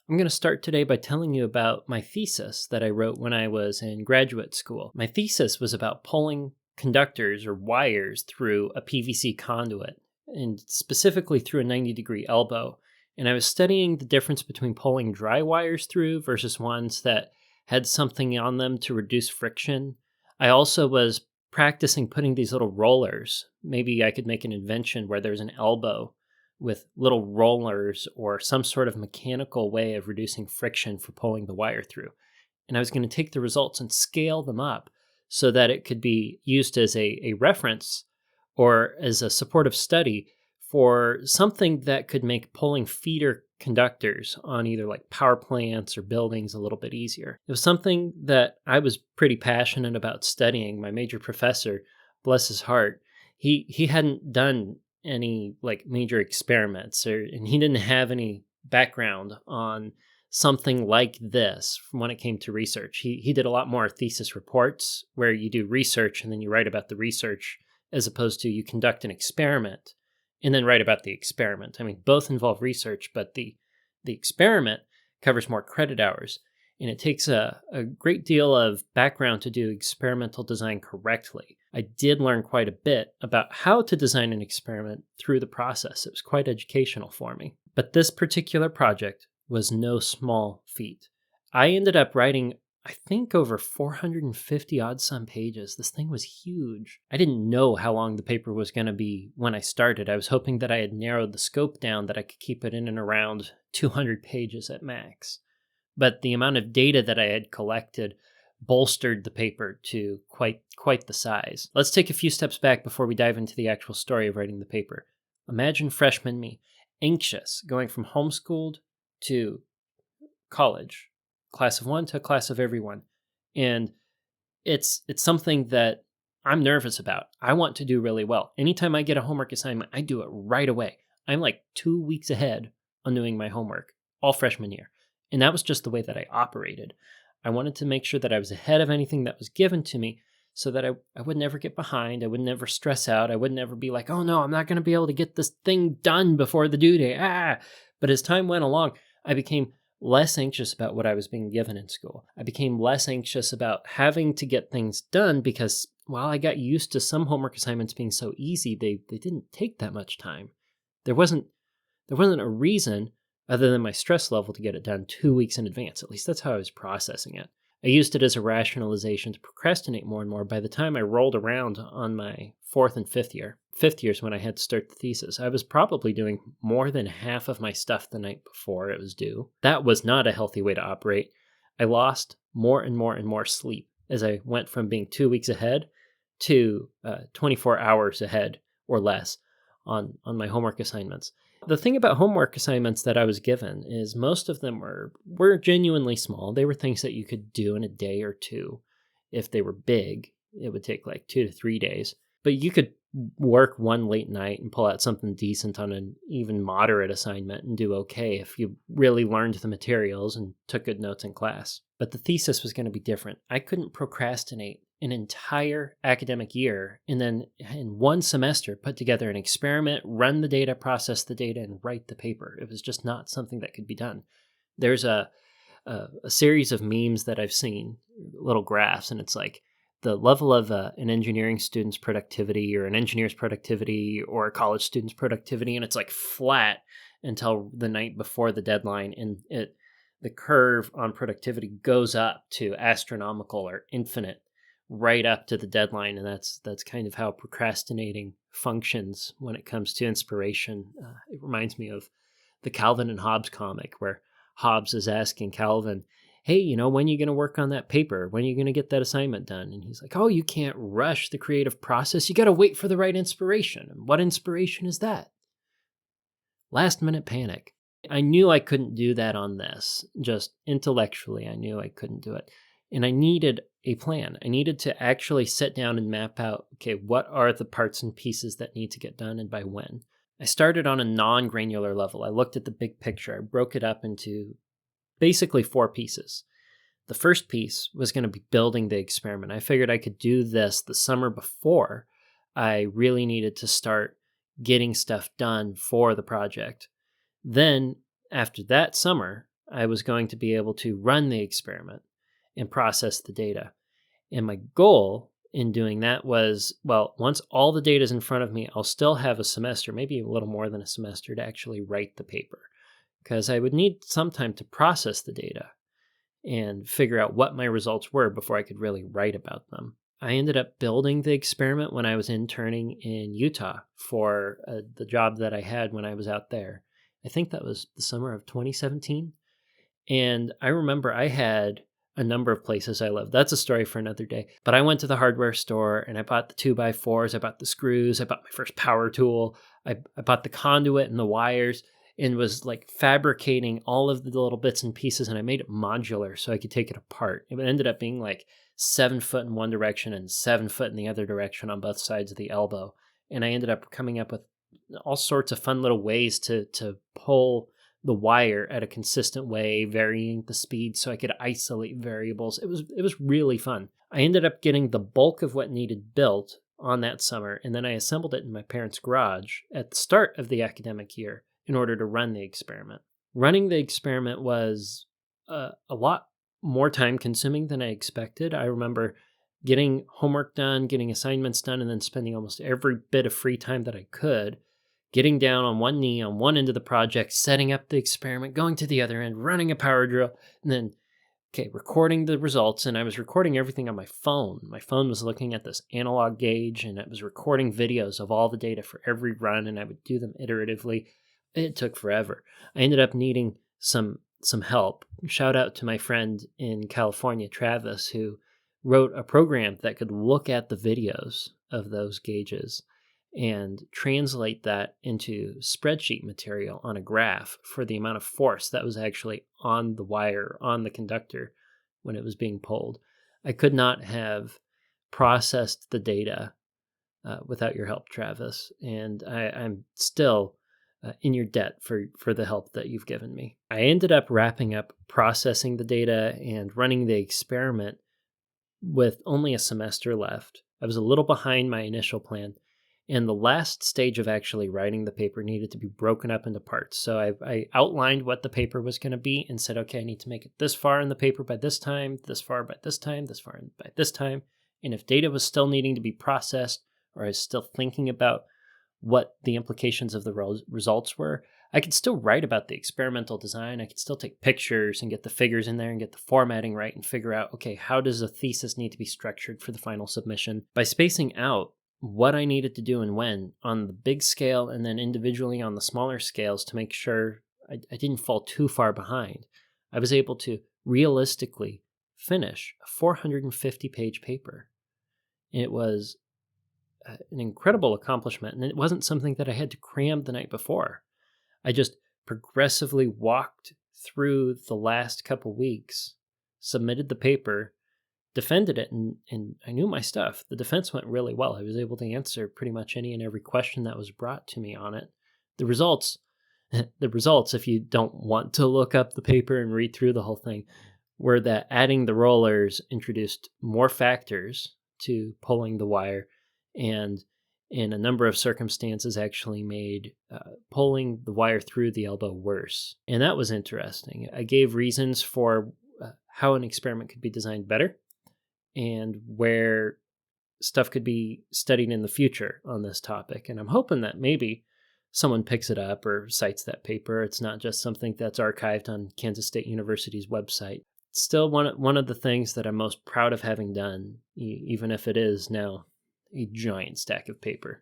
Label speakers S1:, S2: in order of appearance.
S1: I'm going to start today by telling you about my thesis that I wrote when I was in graduate school. My thesis was about pulling conductors or wires through a PVC conduit, and specifically through a 90-degree elbow. And I was studying the difference between pulling dry wires through versus ones that had something on them to reduce friction. I also was practicing putting these little rollers. Maybe I could make an invention where there's an elbow with little rollers or some sort of mechanical way of reducing friction for pulling the wire through. And I was going to take the results and scale them up so that it could be used as a reference or as a supportive study for something that could make pulling feeder conductors on either like power plants or buildings a little bit easier. It was something that I was pretty passionate about studying. My major professor, bless his heart, he hadn't done any like major experiments and he didn't have any background on something like this when it came to research. He did a lot more thesis reports where you do research and then you write about the research as opposed to you conduct an experiment and then write about the experiment. I mean, both involve research, but the experiment covers more credit hours. And it takes a great deal of background to do experimental design correctly. I did learn quite a bit about how to design an experiment through the process. It was quite educational for me. But this particular project was no small feat. I ended up writing, I think, over 450 odd some pages. This thing was huge. I didn't know how long the paper was going to be when I started. I was hoping that I had narrowed the scope down, that I could keep it in and around 200 pages at max. But the amount of data that I had collected bolstered the paper to quite the size. Let's take a few steps back before we dive into the actual story of writing the paper. Imagine freshman me, anxious, going from homeschooled to college, class of one to a class of everyone. And it's something that I'm nervous about. I want to do really well. Anytime I get a homework assignment, I do it right away. I'm like 2 weeks ahead on doing my homework all freshman year. And that was just the way that I operated. I wanted to make sure that I was ahead of anything that was given to me so that I would never get behind. I would never stress out. I would never be like, oh no, I'm not going to be able to get this thing done before the due date. But as time went along, I became less anxious about what I was being given in school. I became less anxious about having to get things done because while I got used to some homework assignments being so easy, they didn't take that much time. There wasn't a reason other than my stress level to get it done 2 weeks in advance. At least that's how I was processing it. I used it as a rationalization to procrastinate more and more. By the time I rolled around on my fourth and fifth year is when I had to start the thesis, I was probably doing more than half of my stuff the night before it was due. That was not a healthy way to operate. I lost more and more and more sleep as I went from being 2 weeks ahead to 24 hours ahead or less on my homework assignments. The thing about homework assignments that I was given is most of them were genuinely small. They were things that you could do in a day or two. If they were big, it would take like 2 to 3 days. But you could work one late night and pull out something decent on an even moderate assignment and do okay if you really learned the materials and took good notes in class. But the thesis was going to be different. I couldn't procrastinate an entire academic year and then in one semester put together an experiment, run the data, process the data, and write the paper. It was just not something that could be done. There's a series of memes that I've seen, little graphs, and it's like the level of an engineering student's productivity or an engineer's productivity or a college student's productivity, and it's like flat until the night before the deadline, and the curve on productivity goes up to astronomical or infinite right up to the deadline, and that's kind of how procrastinating functions when it comes to inspiration. It reminds me of the Calvin and Hobbes comic where Hobbes is asking Calvin, hey, when are you going to work on that paper? When are you going to get that assignment done? And he's like, oh, you can't rush the creative process. You got to wait for the right inspiration. And what inspiration is that? Last minute panic. I knew I couldn't do that on this. Just intellectually, I knew I couldn't do it. And I needed a plan. I needed to actually sit down and map out, okay, what are the parts and pieces that need to get done and by when? I started on a non-granular level. I looked at the big picture. I broke it up into basically 4 pieces. The first piece was going to be building the experiment. I figured I could do this the summer before I really needed to start getting stuff done for the project. Then, after that summer, I was going to be able to run the experiment and process the data. And my goal in doing that was, well, once all the data is in front of me, I'll still have a semester, maybe a little more than a semester, to actually write the paper, because I would need some time to process the data and figure out what my results were before I could really write about them. I ended up building the experiment when I was interning in Utah for the job that I had when I was out there. I think that was the summer of 2017. And I remember I had a number of places I lived. That's a story for another day. But I went to the hardware store and I bought the 2x4s, I bought the screws, I bought my first power tool, I bought the conduit and the wires, and was like fabricating all of the little bits and pieces, and I made it modular so I could take it apart. It ended up being like 7 foot in one direction and 7 foot in the other direction on both sides of the elbow. And I ended up coming up with all sorts of fun little ways to pull the wire at a consistent way, varying the speed so I could isolate variables. It was really fun. I ended up getting the bulk of what needed built on that summer, and then I assembled it in my parents' garage at the start of the academic year in order to run the experiment. Running the experiment was a lot more time consuming than I expected. I remember getting homework done, getting assignments done, and then spending almost every bit of free time that I could getting down on one knee on one end of the project, setting up the experiment, going to the other end, running a power drill, and then, recording the results. And I was recording everything on my phone. My phone was looking at this analog gauge, and it was recording videos of all the data for every run, and I would do them iteratively. It took forever. I ended up needing some help. Shout out to my friend in California, Travis, who wrote a program that could look at the videos of those gauges and translate that into spreadsheet material on a graph for the amount of force that was actually on the wire, on the conductor when it was being pulled. I could not have processed the data without your help, Travis, and I'm still in your debt for the help that you've given me. I ended up wrapping up processing the data and running the experiment with only a semester left. I was a little behind my initial plan, and the last stage of actually writing the paper needed to be broken up into parts. So I outlined what the paper was going to be and said, okay, I need to make it this far in the paper by this time, this far by this time, this far by this time. And if data was still needing to be processed, or I was still thinking about what the implications of the results were, I could still write about the experimental design. I could still take pictures and get the figures in there and get the formatting right and figure out, okay, how does a thesis need to be structured for the final submission? By spacing out what I needed to do and when on the big scale and then individually on the smaller scales to make sure I didn't fall too far behind, I was able to realistically finish a 450-page paper. And it was an incredible accomplishment, and it wasn't something that I had to cram the night before. I just progressively walked through the last couple weeks, submitted the paper, defended it, and I knew my stuff. The defense went really well. I was able to answer pretty much any and every question that was brought to me on it. The results, if you don't want to look up the paper and read through the whole thing, were that adding the rollers introduced more factors to pulling the wire, and in a number of circumstances actually made pulling the wire through the elbow worse. And that was interesting. I gave reasons for how an experiment could be designed better and where stuff could be studied in the future on this topic. And I'm hoping that maybe someone picks it up or cites that paper. It's not just something that's archived on Kansas State University's website. It's still one of the things that I'm most proud of having done, even if it is now a giant stack of paper.